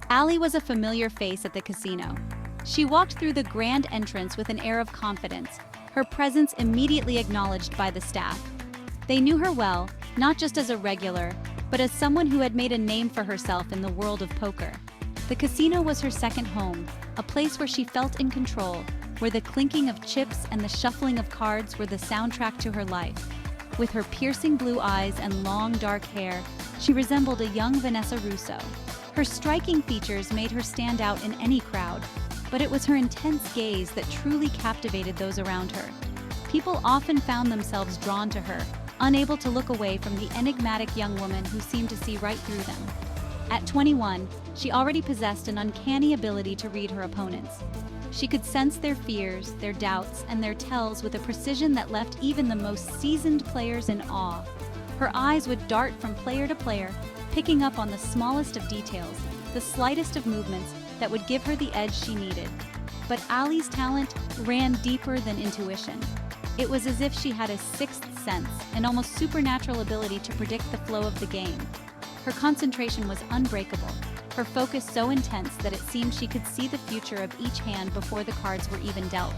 Alï was a familiar face at the casino. She walked through the grand entrance with an air of confidence, her presence immediately acknowledged by the staff. They knew her well, not just as a regular, but as someone who had made a name for herself in the world of poker. The casino was her second home, a place where she felt in control, where the clinking of chips and the shuffling of cards were the soundtrack to her life. With her piercing blue eyes and long dark hair, she resembled a young Vanessa Russo. Her striking features made her stand out in any crowd, but it was her intense gaze that truly captivated those around her. People often found themselves drawn to her, unable to look away from the enigmatic young woman who seemed to see right through them. At 21, she already possessed an uncanny ability to read her opponents. She could sense their fears, their doubts, and their tells with a precision that left even the most seasoned players in awe. Her eyes would dart from player to player, picking up on the smallest of details, the slightest of movements that would give her the edge she needed. But Alï's talent ran deeper than intuition. It was as if she had a sixth sense, an almost supernatural ability to predict the flow of the game. Her concentration was unbreakable, her focus so intense that it seemed she could see the future of each hand before the cards were even dealt.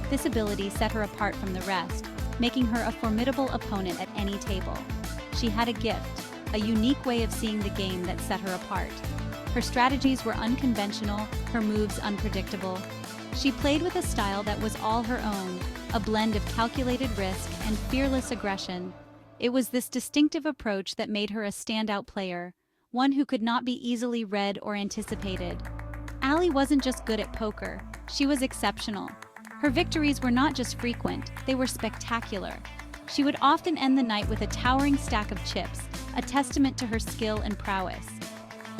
This ability set her apart from the rest, making her a formidable opponent at any table. She had a gift, a unique way of seeing the game that set her apart. Her strategies were unconventional, her moves unpredictable. She played with a style that was all her own, a blend of calculated risk and fearless aggression. It was this distinctive approach that made her a standout player, one who could not be easily read or anticipated. Alï wasn't just good at poker, she was exceptional. Her victories were not just frequent, they were spectacular. She would often end the night with a towering stack of chips, a testament to her skill and prowess.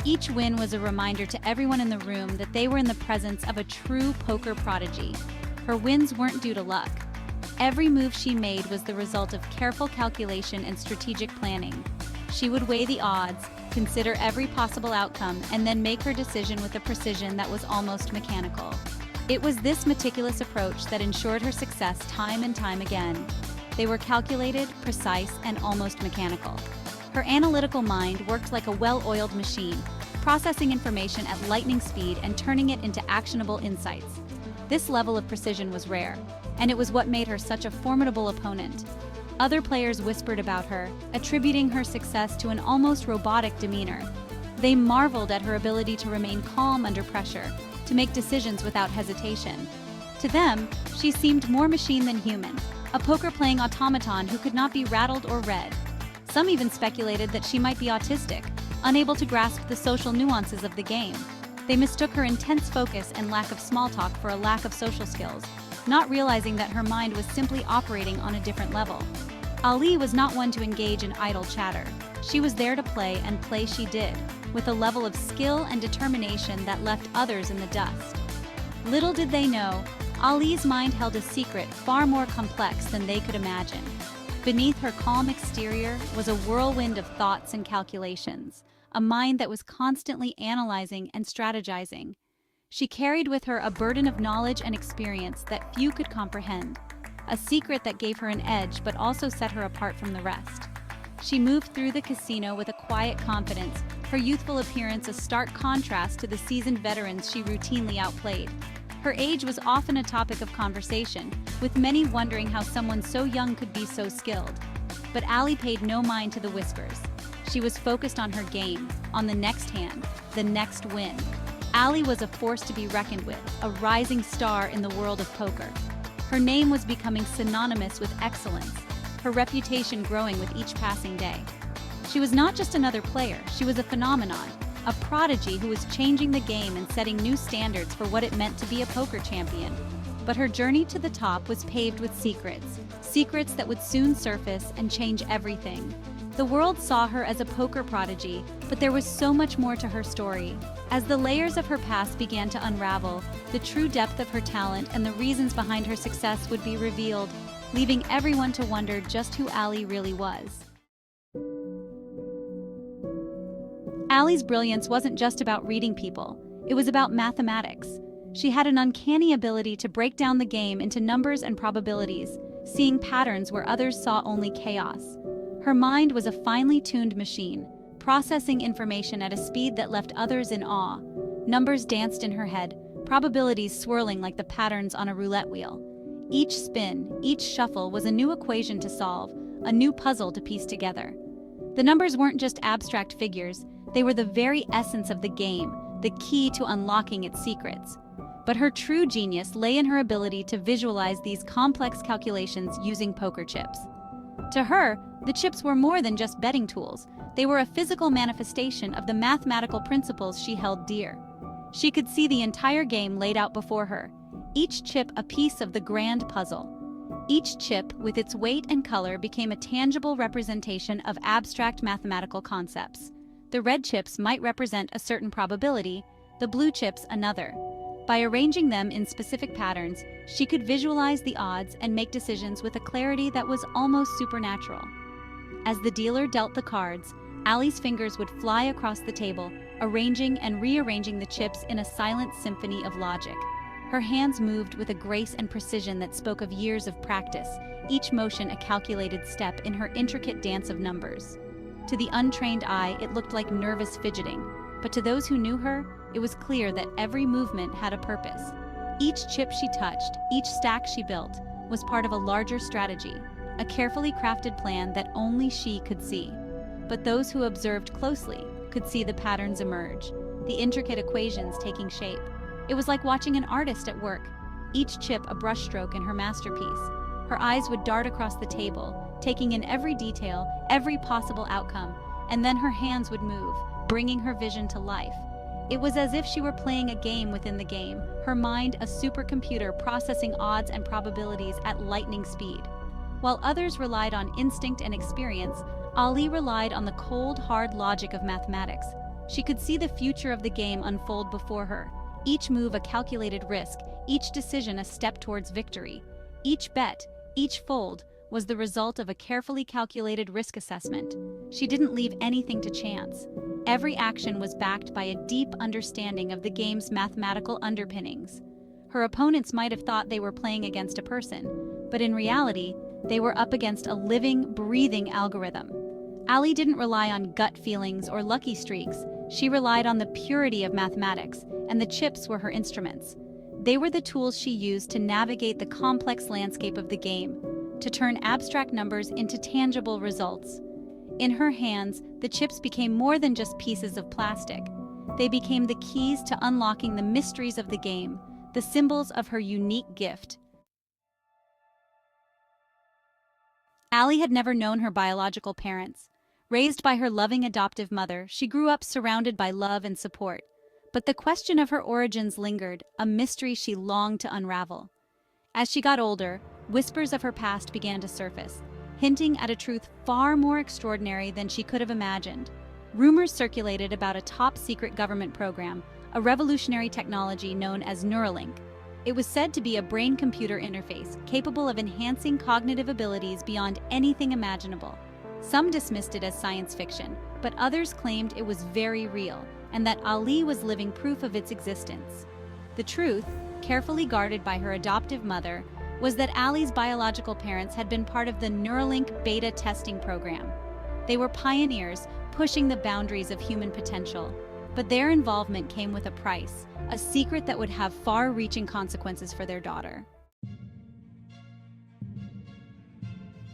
Each win was a reminder to everyone in the room that they were in the presence of a true poker prodigy. Her wins weren't due to luck. Every move she made was the result of careful calculation and strategic planning. She would weigh the odds, consider every possible outcome, and then make her decision with a precision that was almost mechanical. It was this meticulous approach that ensured her success time and time again. They were calculated, precise, and almost mechanical. Her analytical mind worked like a well-oiled machine, processing information at lightning speed and turning it into actionable insights. This level of precision was rare, and it was what made her such a formidable opponent. Other players whispered about her, attributing her success to an almost robotic demeanor. They marveled at her ability to remain calm under pressure, to make decisions without hesitation. To them, she seemed more machine than human, a poker-playing automaton who could not be rattled or read. Some even speculated that she might be autistic, unable to grasp the social nuances of the game. They mistook her intense focus and lack of small talk for a lack of social skills, not realizing that her mind was simply operating on a different level. Alï was not one to engage in idle chatter. She was there to play, and play she did, with a level of skill and determination that left others in the dust. Little did they know, Alï's mind held a secret far more complex than they could imagine. Beneath her calm exterior was a whirlwind of thoughts and calculations, a mind that was constantly analyzing and strategizing. She carried with her a burden of knowledge and experience that few could comprehend, a secret that gave her an edge but also set her apart from the rest. She moved through the casino with a quiet confidence, her youthful appearance a stark contrast to the seasoned veterans she routinely outplayed. Her age was often a topic of conversation, with many wondering how someone so young could be so skilled. But Alï paid no mind to the whispers. She was focused on her game, on the next hand, the next win. Alï was a force to be reckoned with, a rising star in the world of poker. Her name was becoming synonymous with excellence, her reputation growing with each passing day. She was not just another player, she was a phenomenon, a prodigy who was changing the game and setting new standards for what it meant to be a poker champion. But her journey to the top was paved with secrets, secrets that would soon surface and change everything. The world saw her as a poker prodigy, but there was so much more to her story. As the layers of her past began to unravel, the true depth of her talent and the reasons behind her success would be revealed, leaving everyone to wonder just who Alï really was. Alï's brilliance wasn't just about reading people, it was about mathematics. She had an uncanny ability to break down the game into numbers and probabilities, seeing patterns where others saw only chaos. Her mind was a finely tuned machine, processing information at a speed that left others in awe. Numbers danced in her head, probabilities swirling like the patterns on a roulette wheel. Each spin, each shuffle was a new equation to solve, a new puzzle to piece together. The numbers weren't just abstract figures, they were the very essence of the game, the key to unlocking its secrets. But her true genius lay in her ability to visualize these complex calculations using poker chips. To her, the chips were more than just betting tools. They were a physical manifestation of the mathematical principles she held dear. She could see the entire game laid out before her, each chip a piece of the grand puzzle. Each chip, with its weight and color, became a tangible representation of abstract mathematical concepts. The red chips might represent a certain probability, the blue chips another. By arranging them in specific patterns, she could visualize the odds and make decisions with a clarity that was almost supernatural. As the dealer dealt the cards, Alï's fingers would fly across the table, arranging and rearranging the chips in a silent symphony of logic. Her hands moved with a grace and precision that spoke of years of practice, each motion a calculated step in her intricate dance of numbers. To the untrained eye, it looked like nervous fidgeting, but to those who knew her, it was clear that every movement had a purpose. Each chip she touched, each stack she built, was part of a larger strategy, a carefully crafted plan that only she could see. But those who observed closely could see the patterns emerge, the intricate equations taking shape. It was like watching an artist at work, each chip a brushstroke in her masterpiece. Her eyes would dart across the table, taking in every detail, every possible outcome, and then her hands would move, bringing her vision to life. It was as if she were playing a game within the game, her mind a supercomputer processing odds and probabilities at lightning speed. While others relied on instinct and experience, Alï relied on the cold, hard logic of mathematics. She could see the future of the game unfold before her, each move a calculated risk, each decision a step towards victory. Each bet, each fold, was the result of a carefully calculated risk assessment. She didn't leave anything to chance. Every action was backed by a deep understanding of the game's mathematical underpinnings. Her opponents might have thought they were playing against a person, but in reality, they were up against a living, breathing algorithm. Alï didn't rely on gut feelings or lucky streaks. She relied on the purity of mathematics, and the chips were her instruments. They were the tools she used to navigate the complex landscape of the game, to turn abstract numbers into tangible results. In her hands, the chips became more than just pieces of plastic. They became the keys to unlocking the mysteries of the game, the symbols of her unique gift. Alï had never known her biological parents. Raised by her loving adoptive mother, she grew up surrounded by love and support. But the question of her origins lingered, a mystery she longed to unravel. As she got older, whispers of her past began to surface, hinting at a truth far more extraordinary than she could have imagined. Rumors circulated about a top-secret government program, a revolutionary technology known as Neuralink. It was said to be a brain-computer interface capable of enhancing cognitive abilities beyond anything imaginable. Some dismissed it as science fiction, but others claimed it was very real, and that Alï was living proof of its existence. The truth, carefully guarded by her adoptive mother, was that Alï's biological parents had been part of the Neuralink beta testing program. They were pioneers, pushing the boundaries of human potential. But their involvement came with a price, a secret that would have far-reaching consequences for their daughter.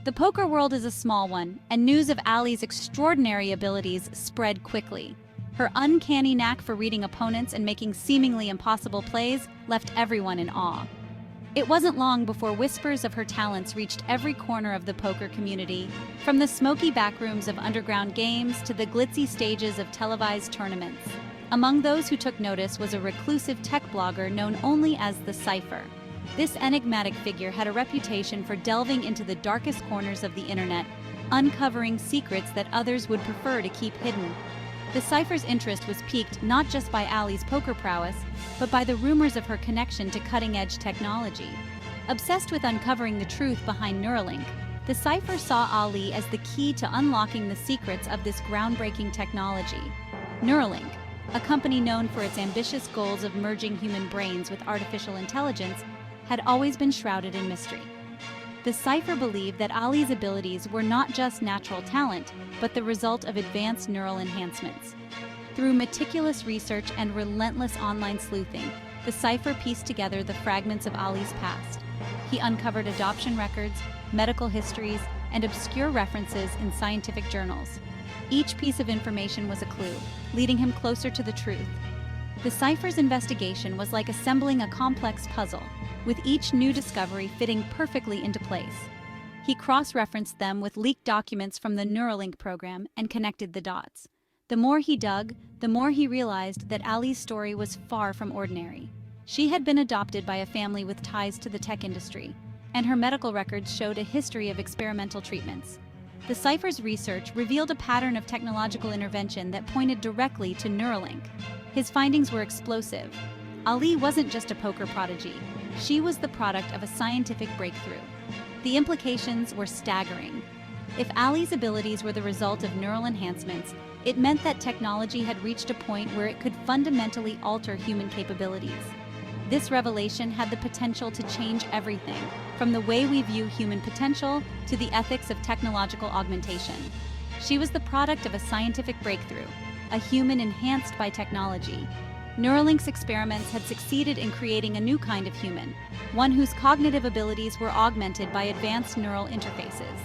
The poker world is a small one, and news of Alï's extraordinary abilities spread quickly. Her uncanny knack for reading opponents and making seemingly impossible plays left everyone in awe. It wasn't long before whispers of her talents reached every corner of the poker community, from the smoky backrooms of underground games to the glitzy stages of televised tournaments. Among those who took notice was a reclusive tech blogger known only as the Cypher. This enigmatic figure had a reputation for delving into the darkest corners of the internet, uncovering secrets that others would prefer to keep hidden. The Cypher's interest was piqued not just by Alï's poker prowess, but by the rumors of her connection to cutting-edge technology. Obsessed with uncovering the truth behind Neuralink, the Cypher saw Alï as the key to unlocking the secrets of this groundbreaking technology. Neuralink, a company known for its ambitious goals of merging human brains with artificial intelligence, had always been shrouded in mystery. The Cypher believed that Alï's abilities were not just natural talent, but the result of advanced neural enhancements. Through meticulous research and relentless online sleuthing, the cipher pieced together the fragments of Alï's past. He uncovered adoption records, medical histories, and obscure references in scientific journals. Each piece of information was a clue, leading him closer to the truth. The cipher's investigation was like assembling a complex puzzle, with each new discovery fitting perfectly into place. He cross-referenced them with leaked documents from the Neuralink program and connected the dots. The more he dug, the more he realized that Alï's story was far from ordinary. She had been adopted by a family with ties to the tech industry, and her medical records showed a history of experimental treatments. The cipher's research revealed a pattern of technological intervention that pointed directly to Neuralink. His findings were explosive. Alï wasn't just a poker prodigy. She was the product of a scientific breakthrough. The implications were staggering. If Alï's abilities were the result of neural enhancements, it meant that technology had reached a point where it could fundamentally alter human capabilities. This revelation had the potential to change everything, from the way we view human potential to the ethics of technological augmentation. She was the product of a scientific breakthrough, a human enhanced by technology. Neuralink's experiments had succeeded in creating a new kind of human, one whose cognitive abilities were augmented by advanced neural interfaces.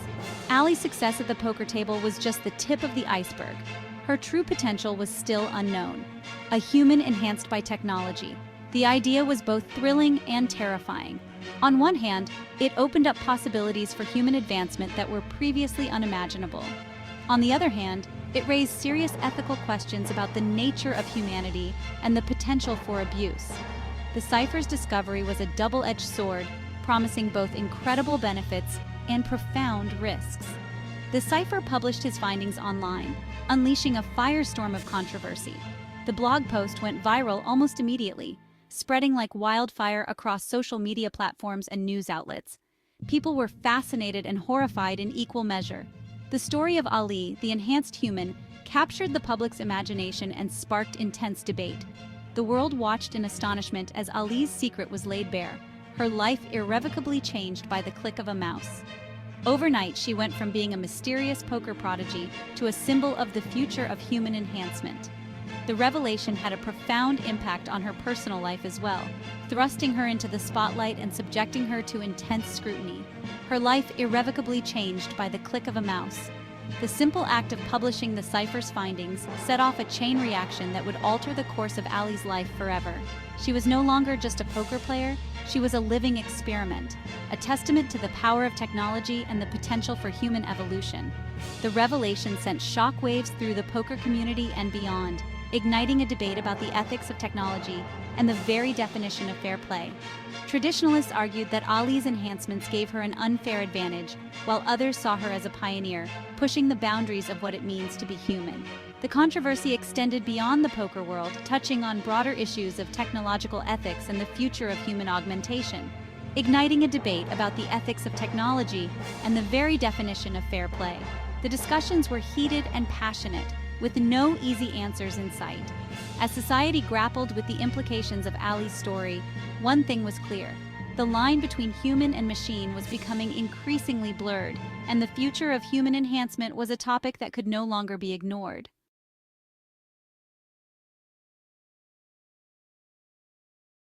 Alï's success at the poker table was just the tip of the iceberg. Her true potential was still unknown. A human enhanced by technology. The idea was both thrilling and terrifying. On one hand, it opened up possibilities for human advancement that were previously unimaginable. On the other hand, it raised serious ethical questions about the nature of humanity and the potential for abuse. The cipher's discovery was a double-edged sword, promising both incredible benefits and profound risks. The cipher published his findings online, unleashing a firestorm of controversy. The blog post went viral almost immediately, spreading like wildfire across social media platforms and news outlets. People were fascinated and horrified in equal measure. The story of Alï, the enhanced human, captured the public's imagination and sparked intense debate. The world watched in astonishment as Alï's secret was laid bare, her life irrevocably changed by the click of a mouse. Overnight, she went from being a mysterious poker prodigy to a symbol of the future of human enhancement. The revelation had a profound impact on her personal life as well, thrusting her into the spotlight and subjecting her to intense scrutiny. Her life irrevocably changed by the click of a mouse. The simple act of publishing the cipher's findings set off a chain reaction that would alter the course of Alï's life forever. She was no longer just a poker player, she was a living experiment, a testament to the power of technology and the potential for human evolution. The revelation sent shockwaves through the poker community and beyond, igniting a debate about the ethics of technology and the very definition of fair play. Traditionalists argued that Alï's enhancements gave her an unfair advantage, while others saw her as a pioneer, pushing the boundaries of what it means to be human. The controversy extended beyond the poker world, touching on broader issues of technological ethics and the future of human augmentation, igniting a debate about the ethics of technology and the very definition of fair play. The discussions were heated and passionate, with no easy answers in sight. As society grappled with the implications of Alï's story, one thing was clear. The line between human and machine was becoming increasingly blurred, and the future of human enhancement was a topic that could no longer be ignored.